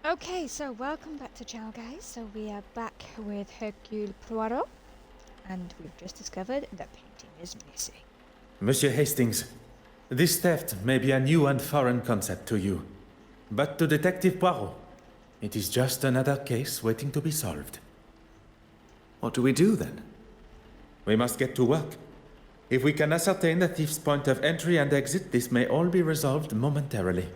Okay, so welcome back to channel, guys. So we are back with Hercule Poirot, and we've just discovered the painting is missing. Monsieur Hastings, this theft may be a new and foreign concept to you, but to Detective Poirot, it is just another case waiting to be solved. What do we do then? We must get to work. If we can ascertain the thief's point of entry and exit, this may all be resolved momentarily.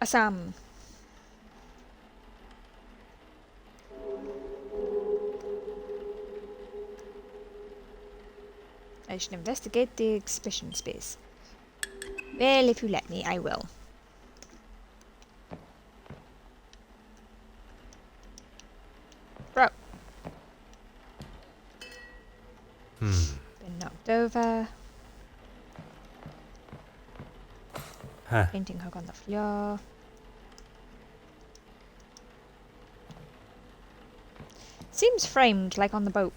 Assam. I should investigate the exhibition space. Well, if you let me, I will. Bro. Been knocked over. Huh. Painting hook on the floor. Seems framed like on the boat.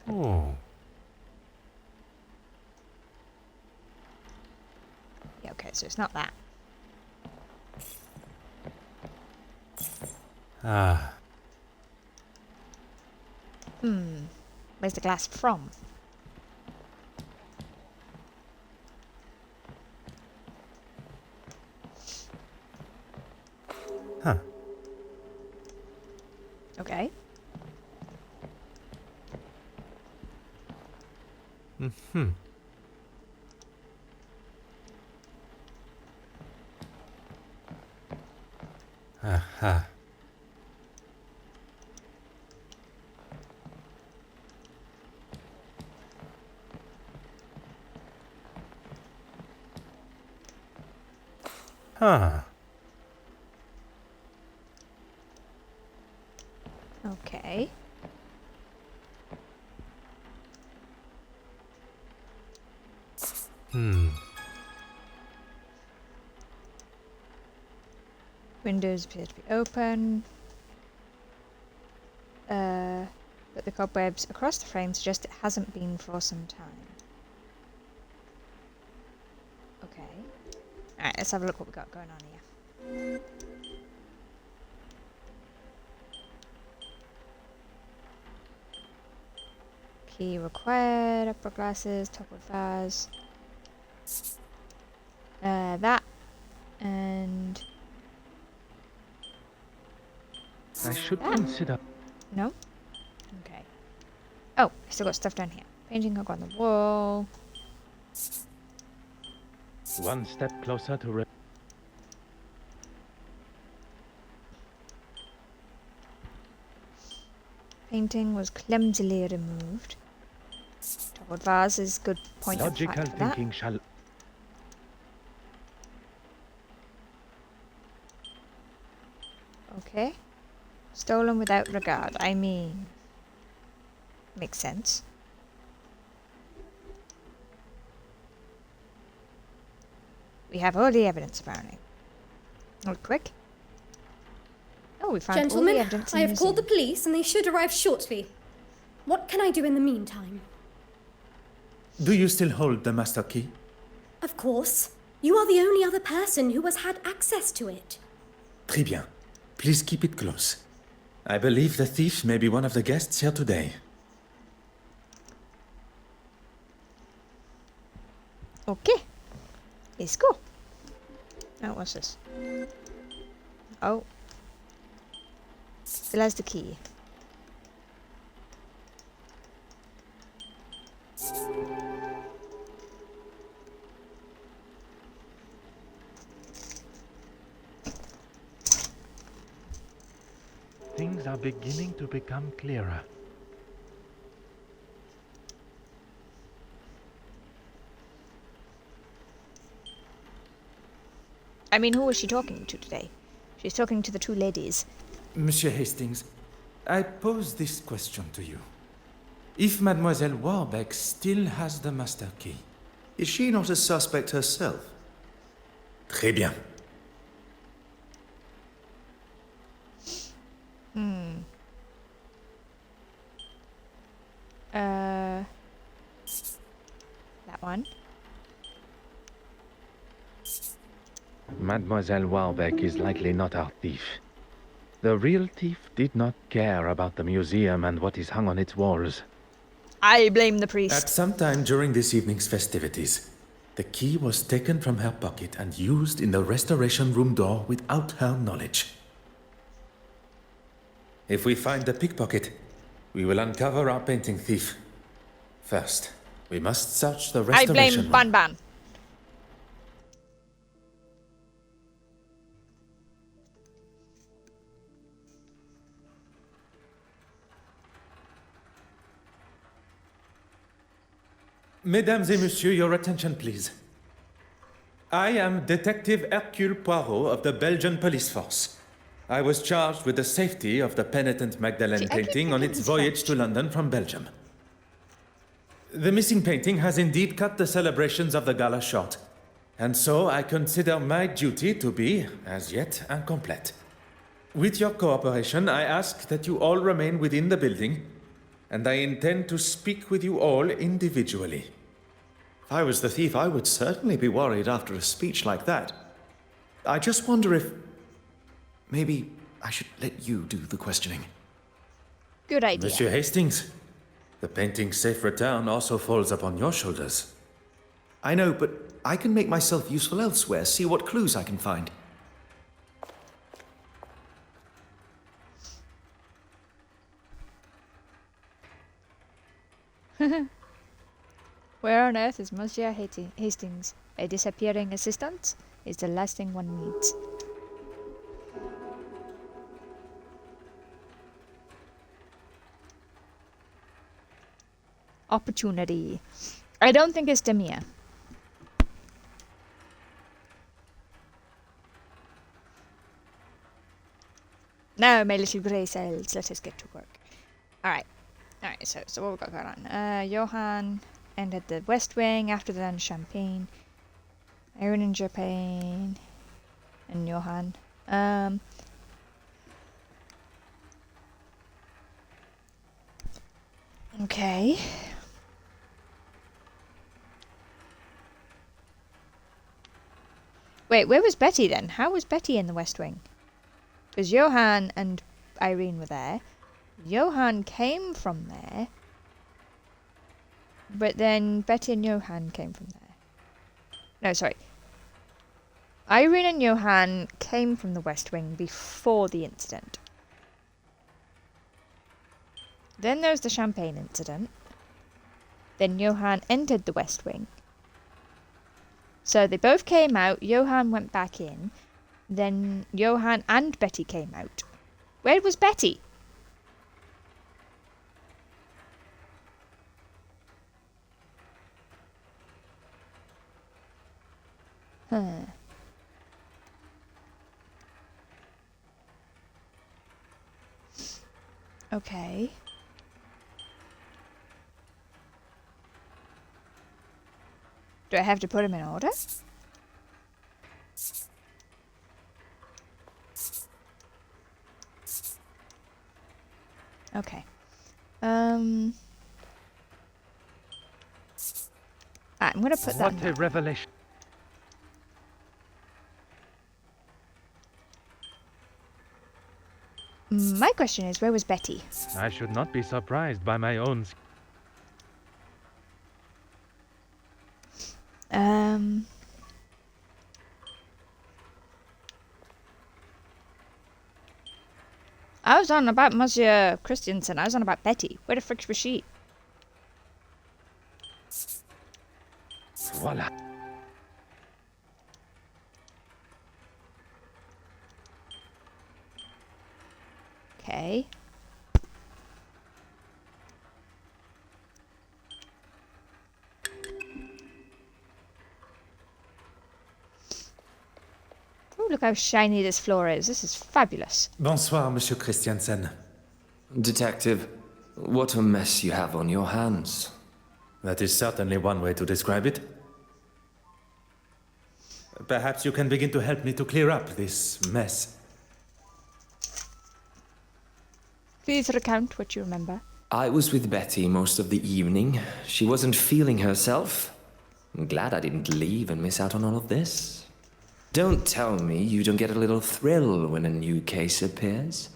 Oh. Yeah, okay, so it's not that. Ah. Where's the glass from? Huh. Okay. Mm-hmm. Aha. Huh. Okay. Windows appear to be open. But the cobwebs across the frame suggest it hasn't been for some time. Okay. Alright, let's have a look what we got going on here. Key required, upper glasses, topwood vase. That. And... I should Ah. consider. no? Okay. Oh, I still got stuff down here. Painting hook on the wall. One step closer to. Painting was clumsily removed. Topwood vase is good point of Logical fact for that. thinking shall. Okay. Stolen without regard. I mean... makes sense. We have all the evidence, apparently. Not quick. Oh, we found all the Gentlemen, evidence in I the have called the museum. police and they should arrive shortly. What can I do in the meantime? Do you still hold the master key? Of course. You are the only other person who has had access to it. Très bien. Please keep it close. I believe the thief may be one of the guests here today. Okay. Let's go. Oh, what's this? Oh. Still has the key. Things are beginning to become clearer. I mean, who was she talking to today? She's talking to the two ladies. Monsieur Hastings, I pose this question to you. If Mademoiselle Warbeck still has the master key, Is she not a suspect herself? très bien. That one. Mademoiselle Warbeck is likely not our thief. The real thief did not care about the museum and what is hung on its walls. I blame the priest. At some time during this evening's festivities, the key was taken from her pocket and used in the restoration room door without her knowledge. If we find the pickpocket, we will uncover our painting thief. First, we must search the I restoration blame room. Ban Ban. Mesdames et messieurs, your attention, please. I am Detective Hercule Poirot of the Belgian police force. I was charged with the safety of the penitent Magdalene See, I keep painting on thinking its he's voyage French. to London from Belgium. The missing painting has indeed cut the celebrations of the gala short, and so I consider my duty to be, as yet, incomplete. With your cooperation, I ask that you all remain within the building, and I intend to speak with you all individually. If I was the thief, I would certainly be worried after a speech like that. I just wonder if... maybe I should let you do the questioning. Good idea. Monsieur Hastings, the painting's safe return also falls upon your shoulders. I know, but I can make myself useful elsewhere, see what clues I can find. Where on earth is Monsieur Hastings? A disappearing assistant is the last thing one needs. Opportunity. I don't think it's Demia. Now, my little grey cells, let us get to work. Alright, so what we got going on? Johann entered the West Wing after the lunch champagne. Aaron in Japan. And Johann. Okay. Wait, where was Betty then? How was Betty in the West Wing? Because Johann and Irene were there. Johann came from there. But then Betty and Johann came from there. No, sorry. Irene and Johann came from the West Wing before the incident. Then there was the champagne incident. Then Johann entered the West Wing. So they both came out, Johann went back in. Then Johann and Betty came out. Where was Betty? Huh. Okay. Do I have to put him in order? Okay. I'm gonna put that. What a revelation. My question is, where was Betty? I should not be surprised by my own. I was on about Monsieur Christiansen. I was on about Betty. Where the frick was she? Voila. Okay. Oh, look how shiny this floor is. This is fabulous. Bonsoir, Monsieur Christiansen. Detective, what a mess you have on your hands. That is certainly one way to describe it. Perhaps you can begin to help me to clear up this mess. Please recount what you remember. I was with Betty most of the evening. She wasn't feeling herself. I'm glad I didn't leave and miss out on all of this. Don't tell me you don't get a little thrill when a new case appears.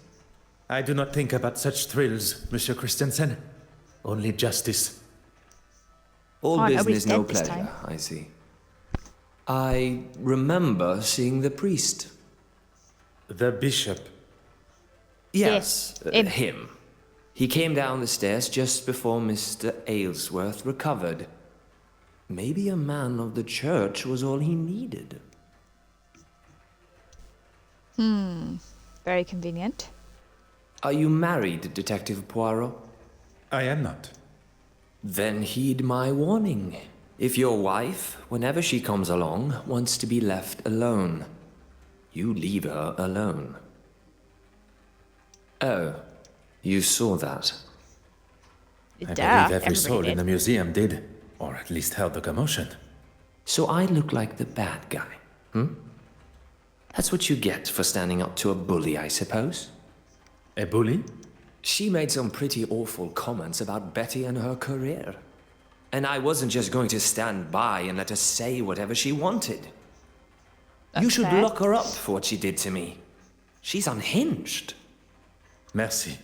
I do not think about such thrills, Monsieur Christensen. Only justice. All Oh, nobody's business, no dead this pleasure, time. I see. I remember seeing the priest. The bishop. Yes, him. him. He came down the stairs just before Mr. Aylesworth recovered. Maybe a man of the church was all he needed. Very convenient. Are you married, Detective Poirot? I am not. Then heed my warning. If your wife, whenever she comes along, wants to be left alone, you leave her alone. Oh, you saw that. I Duh, believe every everybody soul in did. the museum did, or at least held the commotion. So I look like the bad guy, That's what you get for standing up to a bully, I suppose. A bully? She made some pretty awful comments about Betty and her career. And I wasn't just going to stand by and let her say whatever she wanted. You That's should fair. lock her up for what she did to me. She's unhinged. Merci.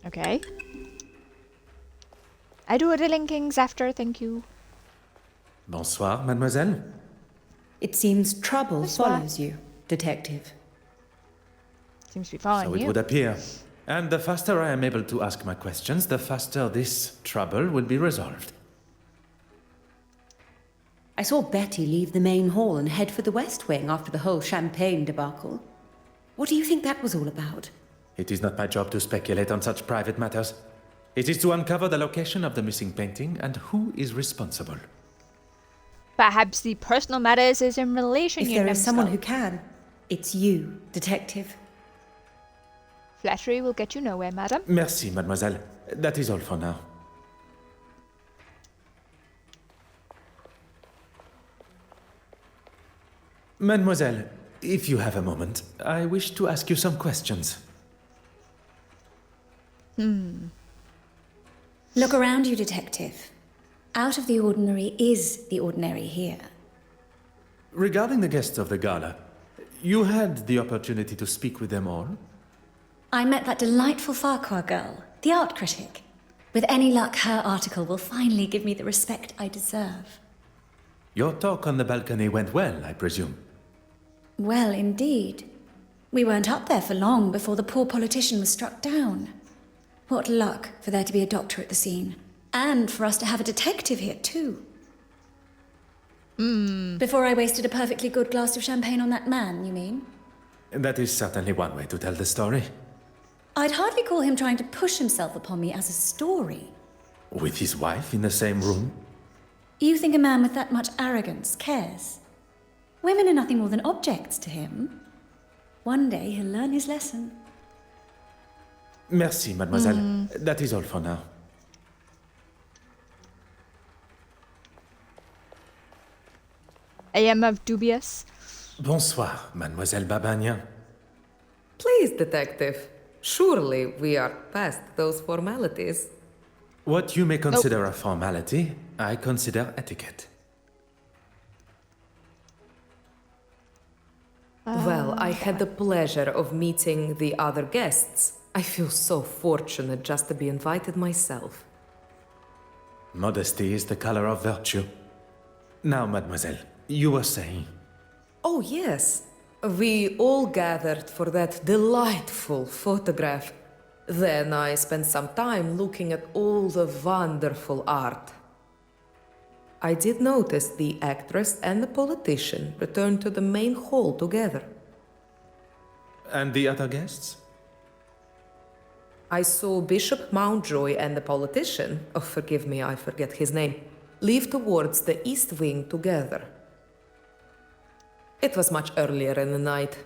Okay. I do a linkings after, thank you. Bonsoir, mademoiselle. It seems trouble That's why. follows you, Detective. Seems to be following So it you. would appear. And the faster I am able to ask my questions, the faster this trouble will be resolved. I saw Betty leave the main hall and head for the West Wing after the whole champagne debacle. What do you think that was all about? It is not my job to speculate on such private matters. It is to uncover the location of the missing painting and who is responsible. Perhaps the personal matters is in relation, If you there is someone who numbskull. can, it's you, Detective. Flattery will get you nowhere, madam. Merci, mademoiselle. That is all for now. Mademoiselle, if you have a moment, I wish to ask you some questions. Look around you, Detective. Out of the ordinary is the ordinary here. Regarding the guests of the gala, you had the opportunity to speak with them all? I met that delightful Farquhar girl, the art critic. With any luck, her article will finally give me the respect I deserve. Your talk on the balcony went well, I presume. Well, indeed. We weren't up there for long before the poor politician was struck down. What luck for there to be a doctor at the scene. And for us to have a detective here, too. Before I wasted a perfectly good glass of champagne on that man, you mean? That is certainly one way to tell the story. I'd hardly call him trying to push himself upon me as a story. With his wife in the same room? You think a man with that much arrogance cares? Women are nothing more than objects to him. One day he'll learn his lesson. Merci, mademoiselle. That is all for now. I am of dubious. Bonsoir, mademoiselle Babagnan. Please, Detective. Surely we are past those formalities. What you may consider a formality, I consider etiquette. Well, I had the pleasure of meeting the other guests. I feel so fortunate just to be invited myself. Modesty is the color of virtue. Now, mademoiselle, you were saying. Oh, yes. We all gathered for that delightful photograph. Then I spent some time looking at all the wonderful art. I did notice the actress and the politician returned to the main hall together. And the other guests? I saw Bishop Mountjoy and the politician, oh, forgive me, I forget his name, leave towards the east wing together. It was much earlier in the night.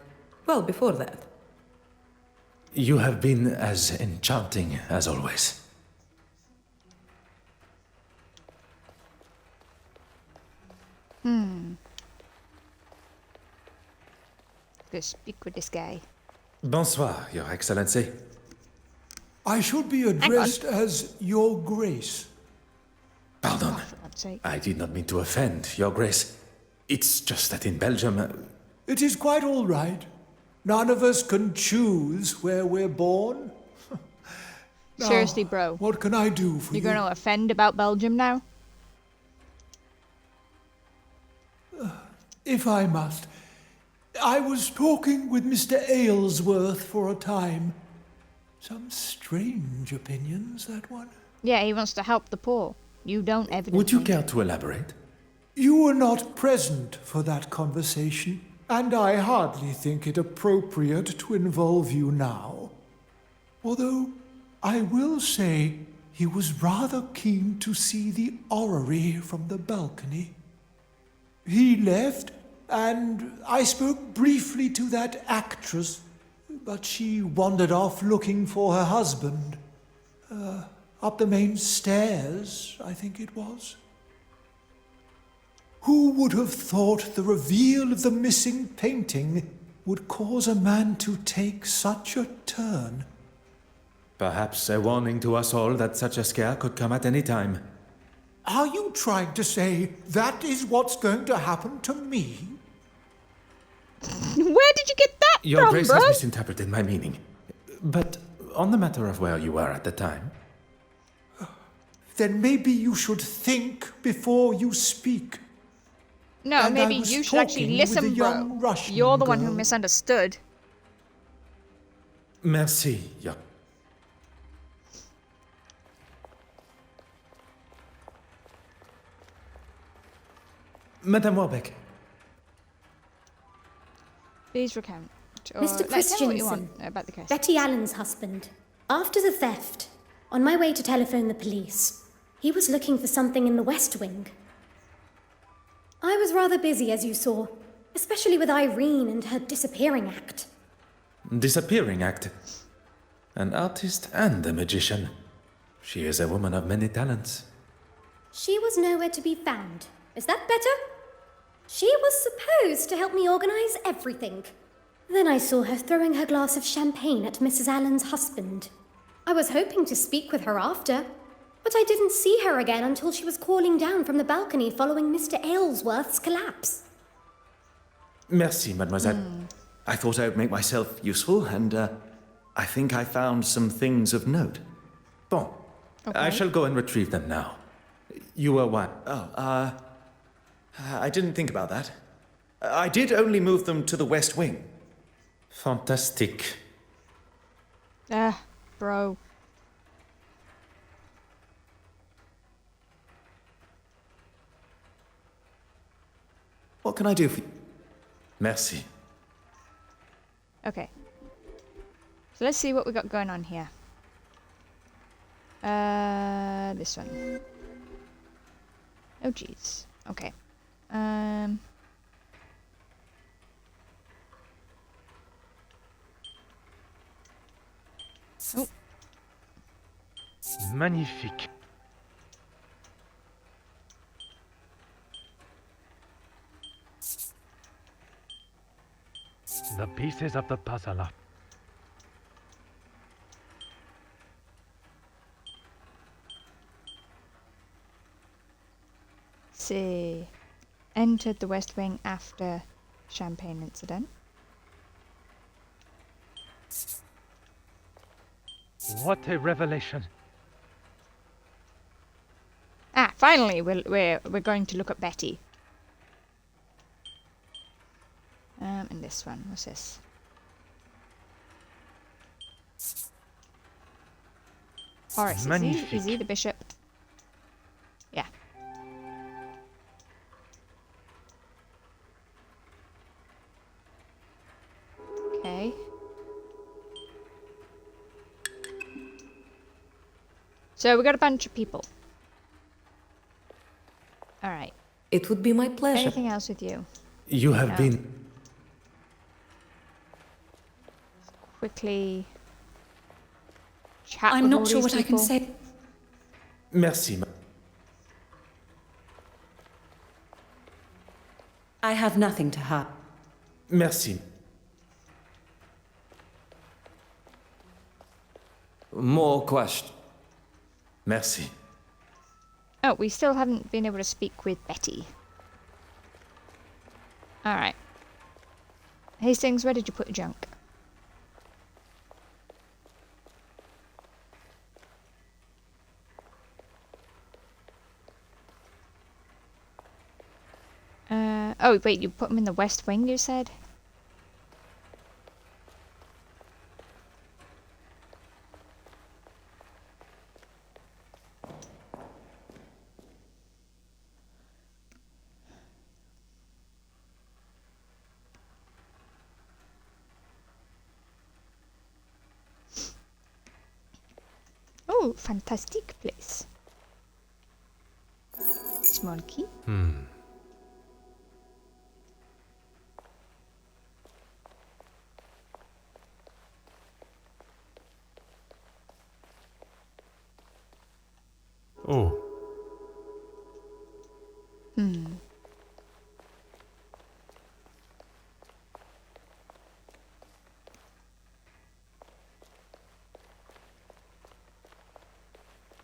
Well, before that. You have been as enchanting as always. Go speak with this guy. Bonsoir, Your Excellency. I should be addressed as Your Grace. Pardon. For God's sake. I did not mean to offend, Your Grace. It's just that in Belgium... It is quite all right. None of us can choose where we're born. Now, Seriously, bro. What can I do for You're you? going to offend about Belgium now? If I must. I was talking with Mr. Aylesworth for a time. Some strange opinions, that one. Yeah, he wants to help the poor. You don't, evidently. Would you care to elaborate? You were not present for that conversation, and I hardly think it appropriate to involve you now. Although, I will say he was rather keen to see the orrery from the balcony. He left, and I spoke briefly to that actress, but she wandered off looking for her husband. Up the main stairs, I think it was. Who would have thought the reveal of the missing painting would cause a man to take such a turn? Perhaps a warning to us all that such a scare could come at any time. Are you trying to say that is what's going to happen to me? Where did you get that Your from, Grace bro? has misinterpreted my meaning. But on the matter of where you were at the time... Then maybe you should think before you speak. No, And maybe I was you should actually talking with listen, a bro. young Russian You're the one who girl. misunderstood. Merci, Your... Madame Warbeck. Please recount. Or Mr. tell me what you want Christensen, about the case. Betty Allen's husband. After the theft, on my way to telephone the police, he was looking for something in the West Wing. I was rather busy, as you saw, especially with Irene and her disappearing act. Disappearing act. An artist and a magician. She is a woman of many talents. She was nowhere to be found. Is that better? She was supposed to help me organize everything. Then I saw her throwing her glass of champagne at Mrs. Allen's husband. I was hoping to speak with her after, but I didn't see her again until she was calling down from the balcony following Mr. Aylesworth's collapse. Merci, mademoiselle. I thought I would make myself useful, and I think I found some things of note. Bon. I shall go and retrieve them now. You were what? I didn't think about that. I did only move them to the West Wing. Fantastic. Bro. What can I do for you? Merci. Okay. So let's see what we got going on here. This one. Oh, jeez. Okay. Oh. Magnifique. The pieces of the puzzle are See. Entered the West Wing after Champagne incident. what a revelation. Ah, finally, we're going to look at Betty. And this one, what's this? Horace, is he the bishop? Yeah. Okay. So we got a bunch of people. All right. It would be my pleasure. Anything else with you? You have been... Quickly chat I'm with not all sure these what I can people. say. Merci. I have nothing to hide. Merci. more questions. Merci. Oh, we still haven't been able to speak with Betty. Alright. Hastings, where did you put the junk? Oh, wait, you put them in the West Wing, you said? Oh, fantastic place. Small key. Oh.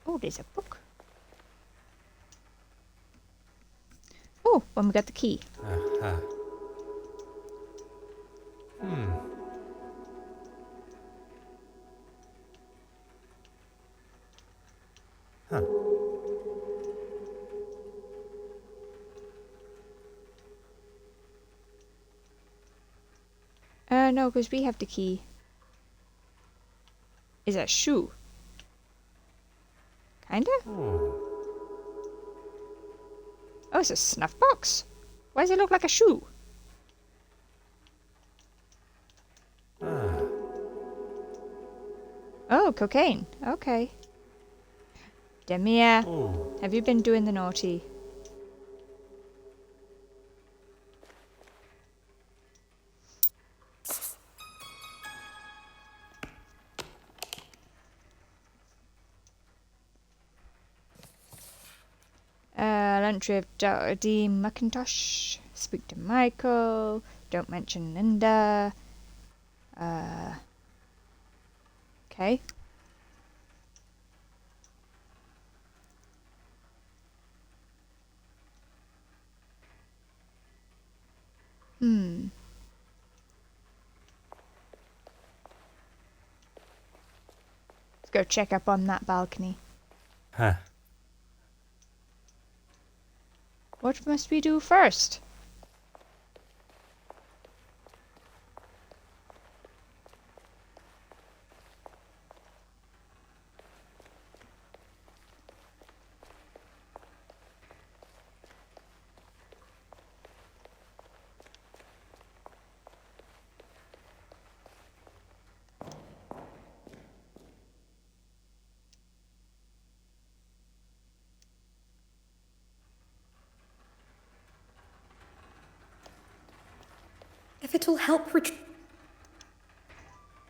Oh, there's a book. Oh, when we got the key. Aha. Huh. No, because we have the key. Is that a shoe? Kinda? Oh. Oh, it's a snuff box. Why does it look like a shoe? Ah. Oh, cocaine. Okay. Demia, Oh. have you been doing the naughty? Entry of Dr. D. McIntosh. Speak to Michael. Don't mention Linda. Okay. Let's go check up on that balcony. Huh. What must we do first? If it'll help Will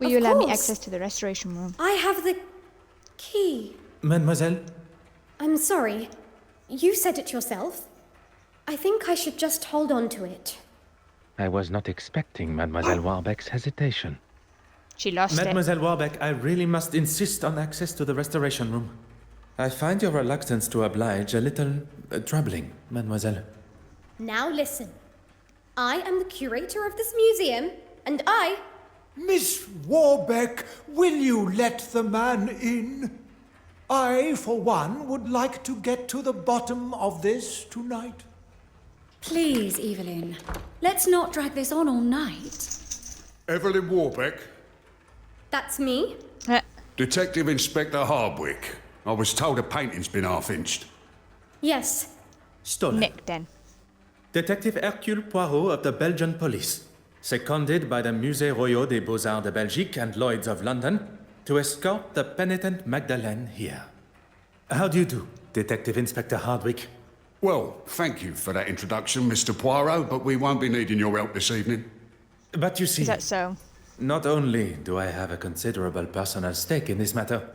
Of you allow me course. access to the restoration room? I have the key. Mademoiselle? I'm sorry. You said it yourself. I think I should just hold on to it. I was not expecting Mademoiselle Warbeck's hesitation. She lost it. Mademoiselle Warbeck, I really must insist on access to the restoration room. I find your reluctance to oblige a little troubling, mademoiselle. Now listen. I am the curator of this museum, and I... Miss Warbeck, will you let the man in? I, for one, would like to get to the bottom of this tonight. Please, Evelyn. Let's not drag this on all night. Evelyn Warbeck, That's me. Detective Inspector Hardwick. I was told a painting's been half-inched. Yes. Stolen. Nick, then. Detective Hercule Poirot of the Belgian police, seconded by the Musée Royal des Beaux-Arts de Belgique and Lloyd's of London to escort the penitent Magdalene here. How do you do, Detective Inspector Hardwick? Well, thank you for that introduction, Mr. Poirot, but we won't be needing your help this evening. But you see, Is that so? not only do I have a considerable personal stake in this matter,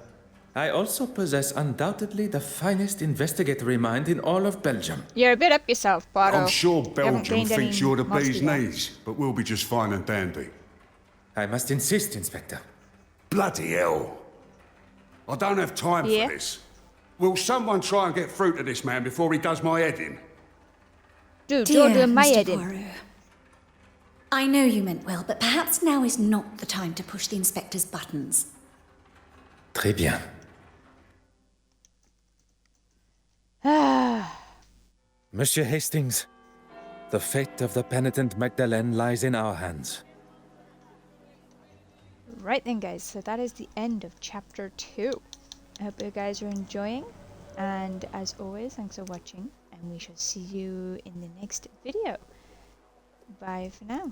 I also possess undoubtedly the finest investigatory mind in all of Belgium. You're a bit up yourself, Poirot. I'm sure You haven't Belgium gained any thinks you're the muscle bee's yet. knees, but we'll be just fine and dandy. I must insist, Inspector. Bloody hell. I don't have time Yeah. for this. Will someone try and get through to this man before he does my head in? Dude, Dear you're doing my Mr. head in. Poirot, I know you meant well, but perhaps now is not the time to push the inspector's buttons. Très bien. Monsieur Hastings, the fate of the penitent Magdalene lies in our hands. Right then, guys, so that is the end of chapter 2. I hope you guys are enjoying, and as always, thanks for watching, and we shall see you in the next video. Bye for now.